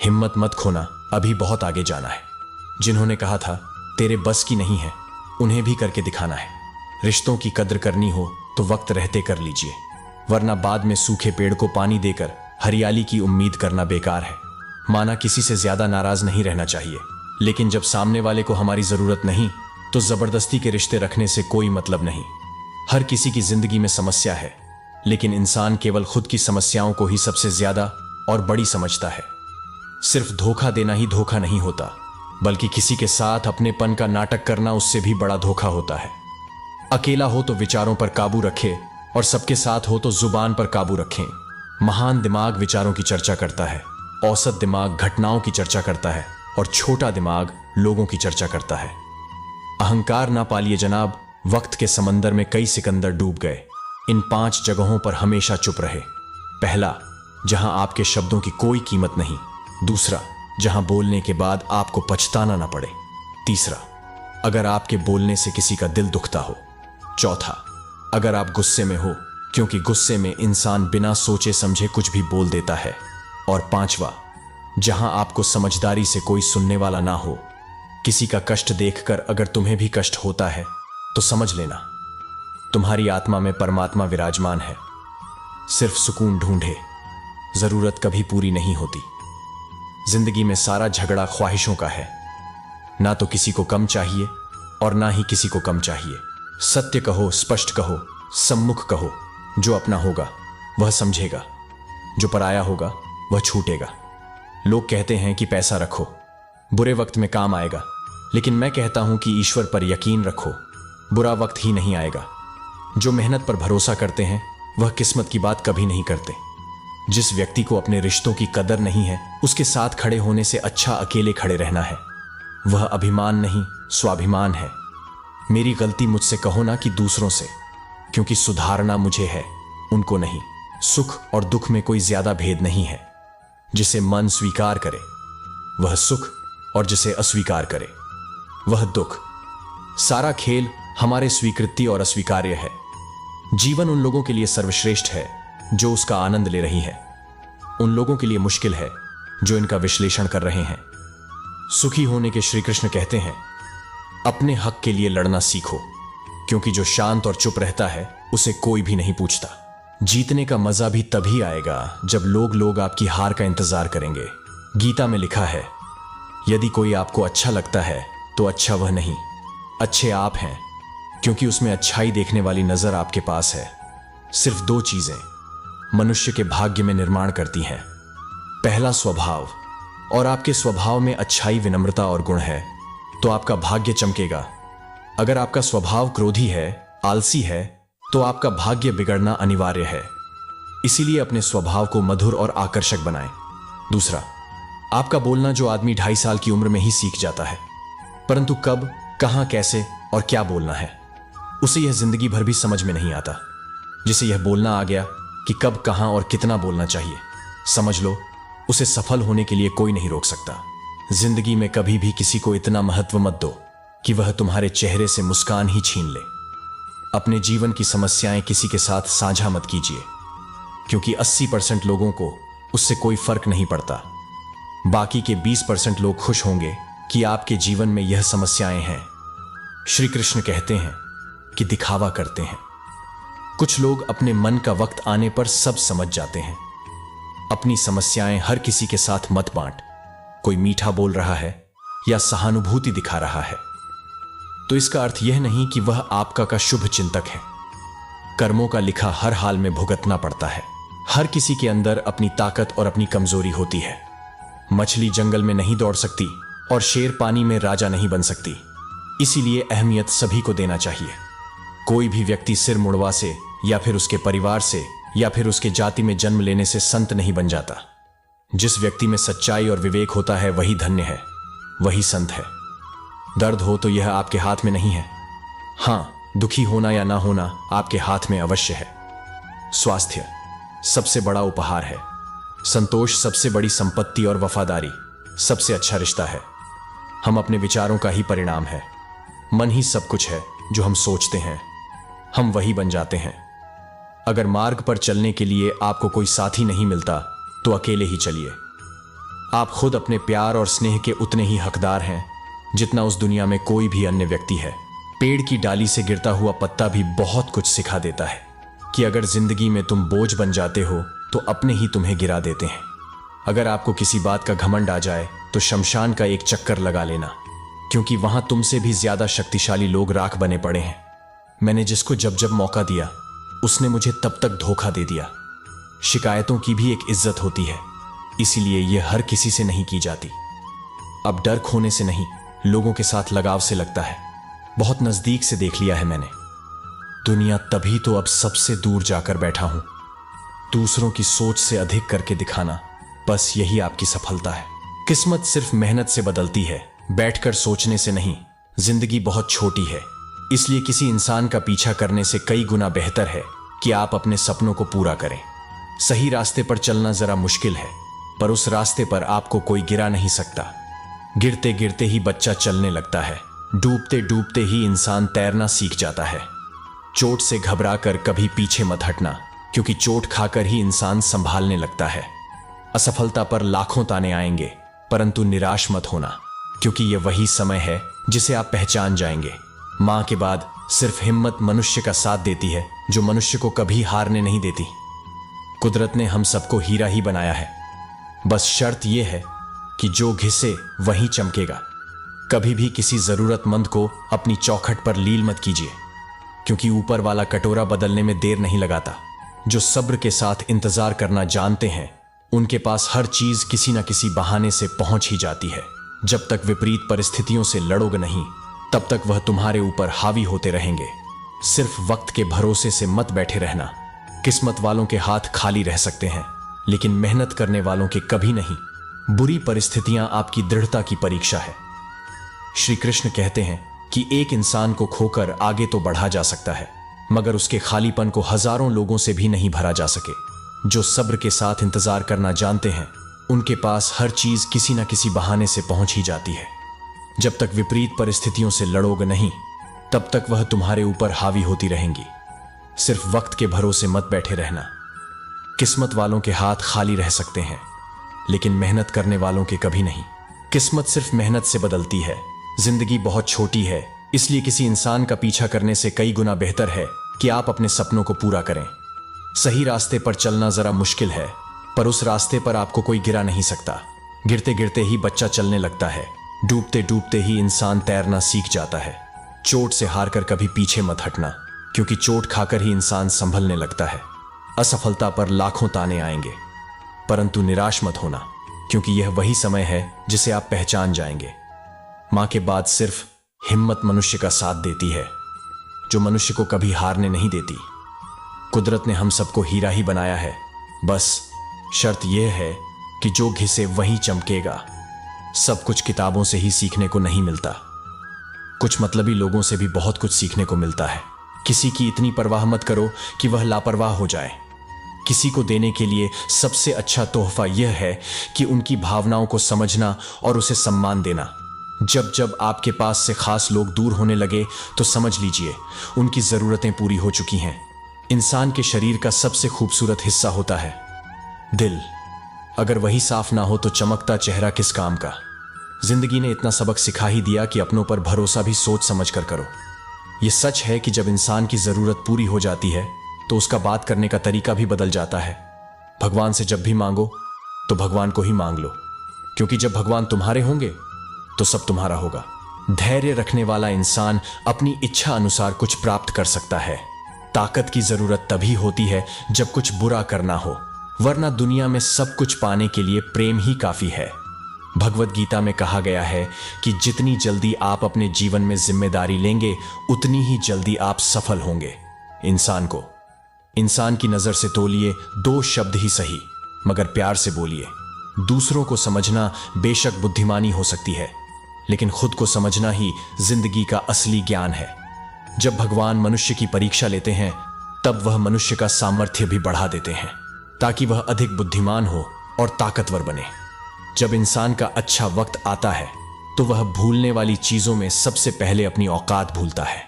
हिम्मत मत खोना, अभी बहुत आगे जाना है। जिन्होंने कहा था तेरे बस की नहीं है, उन्हें भी करके दिखाना है। रिश्तों की कद्र करनी हो तो वक्त रहते कर लीजिए, वरना बाद में सूखे पेड़ को पानी देकर हरियाली की उम्मीद करना बेकार है। माना किसी से ज्यादा नाराज नहीं रहना चाहिए, लेकिन जब सामने वाले को हमारी जरूरत नहीं तो जबरदस्ती के रिश्ते रखने से कोई मतलब नहीं। हर किसी की जिंदगी में समस्या है, लेकिन इंसान केवल खुद की समस्याओं को ही सबसे ज्यादा और बड़ी समझता है। सिर्फ धोखा देना ही धोखा नहीं होता, बल्कि किसी के साथ अपनेपन का नाटक करना उससे भी बड़ा धोखा होता है। अकेला हो तो विचारों पर काबू रखे, और सबके साथ हो तो जुबान पर काबू रखें। महान दिमाग विचारों की चर्चा करता है, औसत दिमाग घटनाओं की चर्चा करता है, और छोटा दिमाग लोगों की चर्चा करता है। अहंकार ना पालिए जनाब, वक्त के समंदर में कई सिकंदर डूब गए। इन 5 जगहों पर हमेशा चुप रहे। पहला, जहां आपके शब्दों की कोई कीमत नहीं। दूसरा, जहां बोलने के बाद आपको पछताना ना पड़े। तीसरा, अगर आपके बोलने से किसी का दिल दुखता हो। चौथा, अगर आप गुस्से में हो, क्योंकि गुस्से में इंसान बिना सोचे समझे कुछ भी बोल देता है। और पांचवा, जहां आपको समझदारी से कोई सुनने वाला ना हो। किसी का कष्ट देखकर अगर तुम्हें भी कष्ट होता है तो समझ लेना, तुम्हारी आत्मा में परमात्मा विराजमान है। सिर्फ सुकून ढूंढे, जरूरत कभी पूरी नहीं होती। जिंदगी में सारा झगड़ा ख्वाहिशों का है, ना तो किसी को कम चाहिए और ना ही किसी को कम चाहिए। सत्य कहो, स्पष्ट कहो, सम्मुख कहो। जो अपना होगा वह समझेगा, जो पराया होगा वह छूटेगा। लोग कहते हैं कि पैसा रखो, बुरे वक्त में काम आएगा, लेकिन मैं कहता हूं कि ईश्वर पर यकीन रखो, बुरा वक्त ही नहीं आएगा। जो मेहनत पर भरोसा करते हैं वह किस्मत की बात कभी नहीं करते। जिस व्यक्ति को अपने रिश्तों की कदर नहीं है, उसके साथ खड़े होने से अच्छा अकेले खड़े रहना है। वह अभिमान नहीं, स्वाभिमान है। मेरी गलती मुझसे कहो ना कि दूसरों से, क्योंकि सुधारना मुझे है, उनको नहीं। सुख और दुख में कोई ज्यादा भेद नहीं है। जिसे मन स्वीकार करे वह सुख, और जिसे अस्वीकार करे वह दुख। सारा खेल हमारे स्वीकृति और अस्वीकार्य है। जीवन उन लोगों के लिए सर्वश्रेष्ठ है जो उसका आनंद ले रही है, उन लोगों के लिए मुश्किल है जो इनका विश्लेषण कर रहे हैं। सुखी होने के श्री कृष्ण कहते हैं, अपने हक के लिए लड़ना सीखो, क्योंकि जो शांत और चुप रहता है उसे कोई भी नहीं पूछता। जीतने का मजा भी तभी आएगा जब लोग आपकी हार का इंतजार करेंगे। गीता में लिखा है, यदि कोई आपको अच्छा लगता है तो अच्छा वह नहीं, अच्छे आप हैं, क्योंकि उसमें अच्छाई देखने वाली नजर आपके पास है। सिर्फ 2 चीजें मनुष्य के भाग्य में निर्माण करती हैं। पहला, स्वभाव, और आपके स्वभाव में अच्छाई, विनम्रता और गुण है तो आपका भाग्य चमकेगा। अगर आपका स्वभाव क्रोधी है, आलसी है, तो आपका भाग्य बिगड़ना अनिवार्य है। इसीलिए अपने स्वभाव को मधुर और आकर्षक बनाएं। दूसरा, आपका बोलना जो आदमी 2.5 साल की उम्र में ही सीख जाता है, परंतु कब, कहां, कैसे और क्या बोलना है उसे यह जिंदगी भर भी समझ में नहीं आता। जिसे यह बोलना आ गया कि कब, कहां और कितना बोलना चाहिए, समझ लो उसे सफल होने के लिए कोई नहीं रोक सकता। जिंदगी में कभी भी किसी को इतना महत्व मत दो कि वह तुम्हारे चेहरे से मुस्कान ही छीन ले। अपने जीवन की समस्याएं किसी के साथ साझा मत कीजिए, क्योंकि 80% लोगों को उससे कोई फर्क नहीं पड़ता। बाकी के 20% लोग खुश होंगे कि आपके जीवन में यह समस्याएं हैं। श्री कृष्ण कहते हैं कि दिखावा करते हैं। कुछ लोग अपने मन का वक्त आने पर सब समझ जाते हैं। अपनी समस्याएं हर किसी के साथ मत बांट। कोई मीठा बोल रहा है या सहानुभूति दिखा रहा है तो इसका अर्थ यह नहीं कि वह आपका का शुभ चिंतक है। कर्मों का लिखा हर हाल में भुगतना पड़ता है। हर किसी के अंदर अपनी ताकत और अपनी कमजोरी होती है। मछली जंगल में नहीं दौड़ सकती और शेर पानी में राजा नहीं बन सकती। इसीलिए अहमियत सभी को देना चाहिए। कोई भी व्यक्ति सिर मुड़वा से या फिर उसके परिवार से या फिर उसके जाति में जन्म लेने से संत नहीं बन जाता। जिस व्यक्ति में सच्चाई और विवेक होता है वही धन्य है, वही संत है। दर्द हो तो यह आपके हाथ में नहीं है। हां, दुखी होना या ना होना आपके हाथ में अवश्य है। स्वास्थ्य सबसे बड़ा उपहार है। संतोष सबसे बड़ी संपत्ति और वफादारी सबसे अच्छा रिश्ता है। हम अपने विचारों का ही परिणाम है। मन ही सब कुछ है। जो हम सोचते हैं हम वही बन जाते हैं। अगर मार्ग पर चलने के लिए आपको कोई साथी नहीं मिलता तो अकेले ही चलिए। आप खुद अपने प्यार और स्नेह के उतने ही हकदार हैं जितना उस दुनिया में कोई भी अन्य व्यक्ति है। पेड़ की डाली से गिरता हुआ पत्ता भी बहुत कुछ सिखा देता है कि अगर जिंदगी में तुम बोझ बन जाते हो तो अपने ही तुम्हें गिरा देते हैं। अगर आपको किसी बात का घमंड आ जाए तो शमशान का एक चक्कर लगा लेना, क्योंकि वहां तुमसे भी ज्यादा शक्तिशाली लोग राख बने पड़े हैं। मैंने जिसको जब जब मौका दिया उसने मुझे तब तक धोखा दे दिया। शिकायतों की भी एक इज्जत होती है, इसीलिए यह हर किसी से नहीं की जाती। अब डर खोने से नहीं, लोगों के साथ लगाव से लगता है। बहुत नजदीक से देख लिया है मैंने। दुनिया तभी तो अब सबसे दूर जाकर बैठा हूं। दूसरों की सोच से अधिक करके दिखाना, बस यही आपकी सफलता है। किस्मत सिर्फ मेहनत से बदलती है, बैठकर सोचने से नहीं। जिंदगी बहुत छोटी है, इसलिए किसी इंसान का पीछा करने से कई गुना बेहतर है कि आप अपने सपनों को पूरा करें। सही रास्ते पर चलना जरा मुश्किल है, पर उस रास्ते पर आपको कोई गिरा नहीं सकता। गिरते गिरते ही बच्चा चलने लगता है, डूबते डूबते ही इंसान तैरना सीख जाता है। चोट से घबराकर कभी पीछे मत हटना, क्योंकि चोट खाकर ही इंसान संभालने लगता है। असफलता पर लाखों ताने आएंगे, परंतु निराश मत होना, क्योंकि यह वही समय है जिसे आप पहचान जाएंगे। मां के बाद सिर्फ हिम्मत मनुष्य का साथ देती है, जो मनुष्य को कभी हारने नहीं देती। कुदरत ने हम सबको हीरा ही बनाया है, बस शर्त यह है कि जो घिसे वही चमकेगा। कभी भी किसी जरूरतमंद को अपनी चौखट पर लील मत कीजिए, क्योंकि ऊपर वाला कटोरा बदलने में देर नहीं लगाता। जो सब्र के साथ इंतजार करना जानते हैं, उनके पास हर चीज किसी न किसी बहाने से पहुंच ही जाती है। जब तक विपरीत परिस्थितियों से लड़ोगे नहीं, तब तक वह तुम्हारे ऊपर हावी होते रहेंगे। सिर्फ वक्त के भरोसे से मत बैठे रहना। किस्मत वालों के हाथ खाली रह सकते हैं, लेकिन मेहनत करने वालों के कभी नहीं। बुरी परिस्थितियां आपकी दृढ़ता की परीक्षा है। श्री कृष्ण कहते हैं कि एक इंसान को खोकर आगे तो बढ़ा जा सकता है, मगर उसके खालीपन को हजारों लोगों से भी नहीं भरा जा सके। जो सब्र के साथ इंतजार करना जानते हैं, उनके पास हर चीज किसी न किसी बहाने से पहुंच ही जाती है। जब तक विपरीत परिस्थितियों से लड़ोगे नहीं, तब तक वह तुम्हारे ऊपर हावी होती रहेंगी। सिर्फ वक्त के भरोसे मत बैठे रहना। किस्मत वालों के हाथ खाली रह सकते हैं, लेकिन मेहनत करने वालों के कभी नहीं। किस्मत सिर्फ मेहनत से बदलती है। जिंदगी बहुत छोटी है, इसलिए किसी इंसान का पीछा करने से कई गुना बेहतर है कि आप अपने सपनों को पूरा करें। सही रास्ते पर चलना जरा मुश्किल है, पर उस रास्ते पर आपको कोई गिरा नहीं सकता। गिरते गिरते ही बच्चा चलने लगता है, डूबते डूबते ही इंसान तैरना सीख जाता है। चोट से हारकर कभी पीछे मत हटना, क्योंकि चोट खाकर ही इंसान संभलने लगता है। असफलता पर लाखों ताने आएंगे, परंतु निराश मत होना, क्योंकि यह वही समय है जिसे आप पहचान जाएंगे। मां के बाद सिर्फ हिम्मत मनुष्य का साथ देती है, जो मनुष्य को कभी हारने नहीं देती। कुदरत ने हम सबको हीरा ही बनाया है, बस शर्त यह है कि जो घिसे वही चमकेगा। सब कुछ किताबों से ही सीखने को नहीं मिलता, कुछ मतलबी लोगों से भी बहुत कुछ सीखने को मिलता है। किसी की इतनी परवाह मत करो कि वह लापरवाह हो जाए। किसी को देने के लिए सबसे अच्छा तोहफा यह है कि उनकी भावनाओं को समझना और उसे सम्मान देना। जब जब आपके पास से खास लोग दूर होने लगे तो समझ लीजिए उनकी जरूरतें पूरी हो चुकी हैं। इंसान के शरीर का सबसे खूबसूरत हिस्सा होता है दिल। अगर वही साफ ना हो तो चमकता चेहरा किस काम का। जिंदगी ने इतना सबक सिखा ही दिया कि अपनों पर भरोसा भी सोच समझ कर करो। यह सच है कि जब इंसान की जरूरत पूरी हो जाती है तो उसका बात करने का तरीका भी बदल जाता है। भगवान से जब भी मांगो तो भगवान को ही मांग लो, क्योंकि जब भगवान तुम्हारे होंगे तो सब तुम्हारा होगा। धैर्य रखने वाला इंसान अपनी इच्छा अनुसार कुछ प्राप्त कर सकता है। ताकत की जरूरत तभी होती है जब कुछ बुरा करना हो, वरना दुनिया में सब कुछ पाने के लिए प्रेम ही काफी है। भगवत गीता में कहा गया है कि जितनी जल्दी आप अपने जीवन में जिम्मेदारी लेंगे, उतनी ही जल्दी आप सफल होंगे। इंसान की नजर से तोलिए, 2 शब्द ही सही, मगर प्यार से बोलिए। दूसरों को समझना बेशक बुद्धिमानी हो सकती है, लेकिन खुद को समझना ही जिंदगी का असली ज्ञान है। जब भगवान मनुष्य की परीक्षा लेते हैं, तब वह मनुष्य का सामर्थ्य भी बढ़ा देते हैं, ताकि वह अधिक बुद्धिमान हो और ताकतवर बने। जब इंसान का अच्छा वक्त आता है, तो वह भूलने वाली चीजों में सबसे पहले अपनी औकात भूलता है।